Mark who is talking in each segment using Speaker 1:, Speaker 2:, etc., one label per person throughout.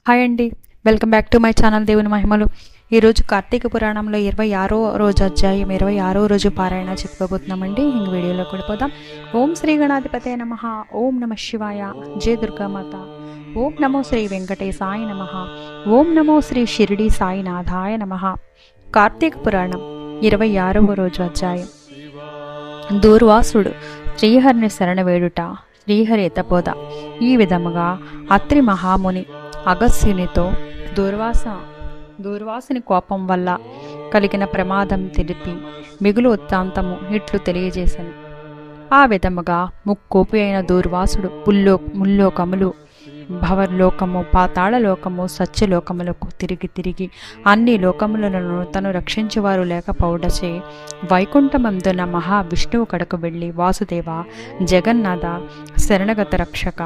Speaker 1: Hi అండి, welcome back to my channel దేవుని మహిమలు. ఈరోజు కార్తీక పురాణంలో 26వ రోజు అధ్యాయం 26వ రోజు పారాయణ చెప్పుకోబోతున్నామండి. ఇంక వీడియోలోకి వెళ్ళిపోదాం. ఓం శ్రీ గణాధిపతే నమః. ఓం నమ శివాయ. జయ దుర్గామాత. ఓం నమో శ్రీ వెంకటేశాయ నమః. ఓం నమో శ్రీ షిరిడి సాయినాథాయ నమః. కార్తీక పురాణం 26వ రోజు అధ్యాయం. దూర్వాసుడు శ్రీహరిని శరణవేడుట, శ్రీహరి ఎత్తపోద. ఈ విధముగా అత్రి మహాముని అగస్త్యునితో దూర్వాసుని కోపం వల్ల కలిగిన ప్రమాదం తెలిపి మిగులు వృత్తాంతము ఇట్లు తెలియజేశాను. ఆ విధముగా ముక్కోపి అయిన దూర్వాసుడు ముల్లోకములు, భవర్లోకము, పాతాళలోకము, సత్యలోకములకు తిరిగి అన్ని లోకములను తను రక్షించేవారు లేకపోవడచే వైకుంఠమందున మహావిష్ణువు కడకు వెళ్ళి, వాసుదేవ, జగన్నాథ, శరణగత రక్షక,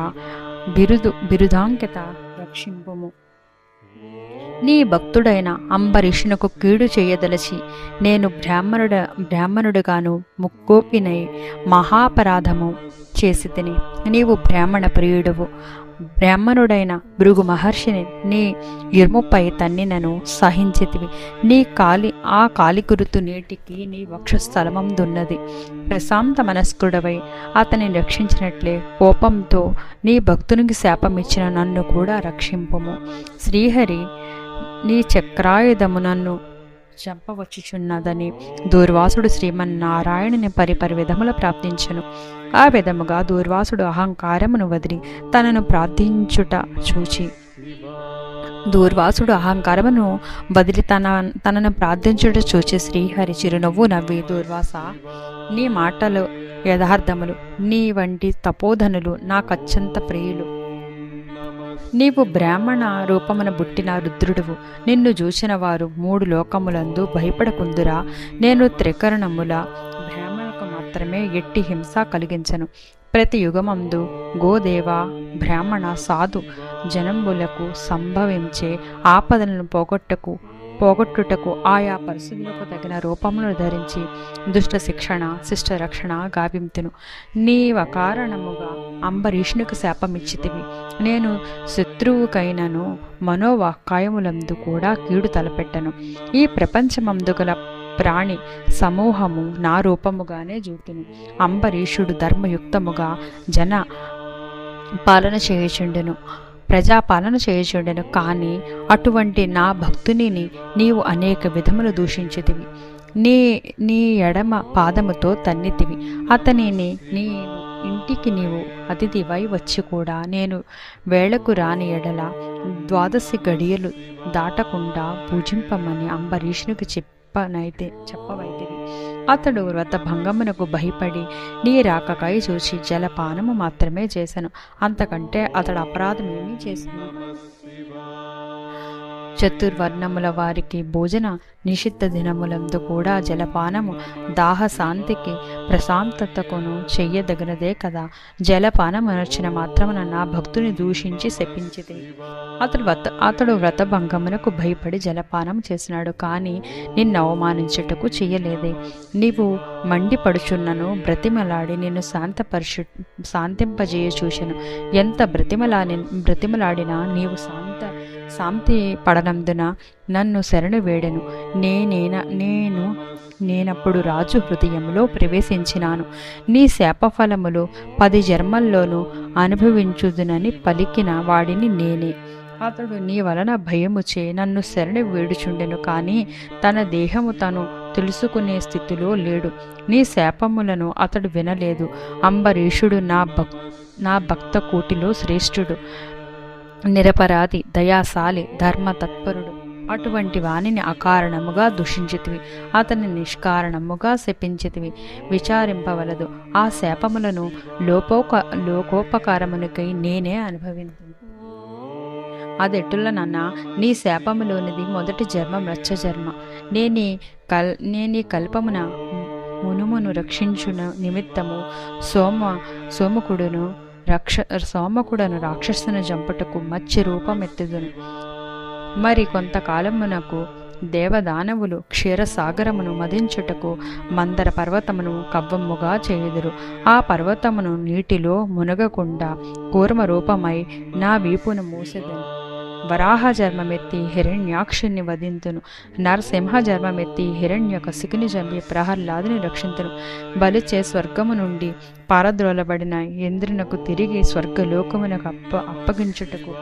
Speaker 1: బిరుదాంకిత రక్షింపుము. నీ భక్తుడైన అంబరీషునకు కీడు చేయదలచి నేను బ్రాహ్మణుడుగాను ముక్కోపినై మహాపరాధము చేసి తిని. నీవు బ్రాహ్మణ ప్రియుడువు. బ్రాహ్మణుడైన భృగు మహర్షిని నీ ఇర్ముపై తన్నినను సహించితివి. ఆ కాలి గురుతు నేటికి నీ వక్షస్థలమందున్నది. ప్రశాంత మనస్కుడవై అతని రక్షించినట్లే కోపంతో నీ భక్తునికి శాపమిచ్చిన నన్ను కూడా రక్షింపుము. శ్రీహరి నీ చక్రాయుధము నన్ను చంపవచ్చుచున్నదని దూర్వాసుడు శ్రీమన్నారాయణుని పరిపరి విధముల ప్రార్థించెను. ఆ విధముగా దూర్వాసుడు అహంకారమును వదిలి తనను ప్రార్థించుట చూచి శ్రీహరి చిరునవ్వు నవ్వి, దూర్వాస, నీ మాటలు యథార్థములు. నీ వంటి తపోధనులు నాకత్యంత ప్రియులు. నీవు బ్రాహ్మణ రూపమున బుట్టిన రుద్రుడువు. నిన్ను చూచిన వారు 3 లోకములందు భయపడకుందురా. నేను త్రికరణముల బ్రాహ్మణులకు మాత్రమే ఎట్టి హింస కలిగించను. ప్రతి యుగమందు గోదేవ, బ్రాహ్మణ, సాధు జనంబులకు సంభవించే ఆపదలను పోగొట్టుటకు ఆయా పరిస్థితులకు తగిన రూపములను ధరించి దుష్ట శిక్షణ, శిష్ట రక్షణ గావింతును. నీవకారణముగా అంబరీషునికి శాపమిచ్చితివి. నేను శత్రువుకైనను మనోవాక్కాయములందు కూడా కీడు తలపెట్టను. ఈ ప్రపంచమందు గల ప్రాణి సమూహము నా రూపముగానే జూతును. అంబరీషుడు ధర్మయుక్తముగా ప్రజాపాలన చేయుచుండెను. కానీ అటువంటి నా భక్తుని నీవు అనేక విధములు దూషించితివి. నీ ఎడమ పాదముతో తన్నితివి. అతనిని నీ ఇంటికి నీవు అతిథివై వచ్చి కూడా నేను వేళకు రాని ఎడల 12 గడియలు దాటకుండా పూజింపమని అంబరీషునికి చెప్పవైతివి. అతడు వ్రతభంగమునకు భయపడి నీ రాకకై చూచి జలపానము మాత్రమే చేశాను. అంతకంటే అతడు అపరాధమేమీ చేశాను. చతుర్వర్ణముల వారికి భోజన నిషిద్ధ దినములందు కూడా జలపానము దాహశాంతికి ప్రశాంతతకును చెయ్యదగినదే కదా. జలపానమునర్చిన మాత్రమున నా భక్తుని దూషించి శపించితే అతడు వ్రతభంగమునకు భయపడి జలపానం చేసినాడు, కానీ నిన్ను అవమానించుటకు చెయ్యలేదే. నీవు మండిపడుచున్నను బ్రతిమలాడి నిన్ను శాంతింపజేయ చూచెను. ఎంత బ్రతిమలాడినా నీవు శాంతి పడనందున నన్ను శరణు వేడెను. నేనప్పుడు రాజు హృదయంలో ప్రవేశించినాను. నీ శాపఫలములు 10 జన్మల్లోనూ అనుభవించుదునని పలికిన వాడిని నేనే. అతడు నీ వలన భయముచే నన్ను శరణు వేడుచుండెను, కానీ తన దేహము తను తెలుసుకునే స్థితిలో లేడు. నీ శాపములను అతడు వినలేదు. అంబరీషుడు నా భక్త కోటిలో శ్రేష్ఠుడు, నిరపరాధి, దయాశాలి, ధర్మ తత్పరుడు. అటువంటి వానిని అకారణముగా దూషించితివి. అతని నిష్కారణముగా శపించితివి. విచారింపవలదు. ఆ శాపములను లోకోపకారమునికై నేనే అనుభవించు. అదెట్టులనన్నా నీ శాపములోనిది మొదటి జన్మ మృత్య జన్మ. నేనీ కల్పమున మునుమును రక్షించున నిమిత్తము సోమకుడను రాక్షసును జంపుటకు మత్స్య రూపమెత్తుదును. మరి కొంతకాలమునకు దేవదానవులు క్షీరసాగరమును మదించుటకు మందర పర్వతమును కవ్వముగా చేయుదురు. ఆ పర్వతమును నీటిలో మునగకుండా కూర్మ రూపమై నా వీపును మూసెదను. వరాహ జన్మమెత్తి హిరణ్యాక్షుని వధింతును. నరసింహ జన్మమెత్తి హిరణ్యకశికుని చంపి ప్రహ్లాదుని రక్షింతును. బలిచే స్వర్గము నుండి పారద్రోలబడిన ఇంద్రునకు తిరిగి స్వర్గలోకమునకు అప్పగించుటకు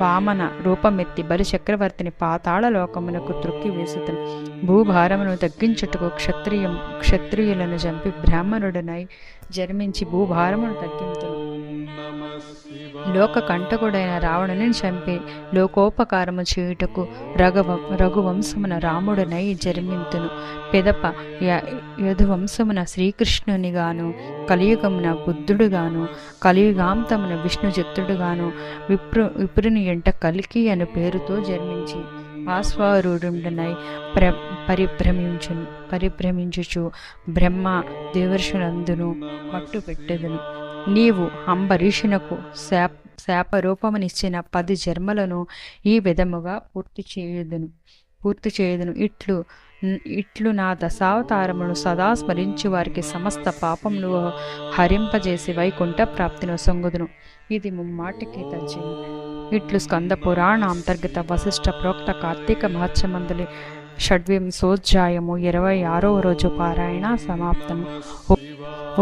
Speaker 1: వామన రూపమెత్తి బలి చక్రవర్తిని పాతాళ లోకమునకు త్రొక్కి వేసుతను. భూభారమును తగ్గించుటకు క్షత్రియులను చంపి బ్రాహ్మణుడనై జన్మించి భూభారమును తగ్గింతును. లోక కంటకుడైన రావణుని చంపి లోకోపకారము చేయుటకు రఘువంశమున రాముడనై జన్మింతును. పెదప యదువంశమున శ్రీకృష్ణునిగాను, కలియుగమున బుద్ధుడుగాను, కలియుగాంతమున విష్ణుచిత్తుడుగాను, విప్రుని ఎంట కల్కి అను పేరుతో జన్మించి ఆశ్వారూఢుండనై పరిభ్రమించుచు బ్రహ్మ దేవర్షులందును మట్టు పెట్టెదను. నీవు అంబరీషునకు శాపరూపమునిచ్చిన 10 జన్మలను ఈ విధముగా పూర్తి చేయుదును. ఇట్లు నా దశావతారమును సదా స్మరించు వారికి సమస్త పాపములు హరింపజేసి వైకుంఠ ప్రాప్తిని సొంగుదును. ఇది ముమ్మాటికి తజ్జను. ఇట్లు స్కంద పురాణ అంతర్గత వశిష్ఠ ప్రోక్త కార్తీక మహత్సమందలి షడ్వింశోధ్యాయము 26వ రోజు పారాయణ సమాప్తము.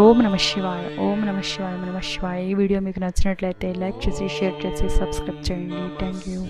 Speaker 1: ఓం నమ శివాయ. ఓం నమ శివాయ. నమ శివాయ. ఈ వీడియో మీకు నచ్చినట్లయితే లైక్ చేసి, షేర్ చేసి, సబ్స్క్రైబ్ చేయండి. Thank you.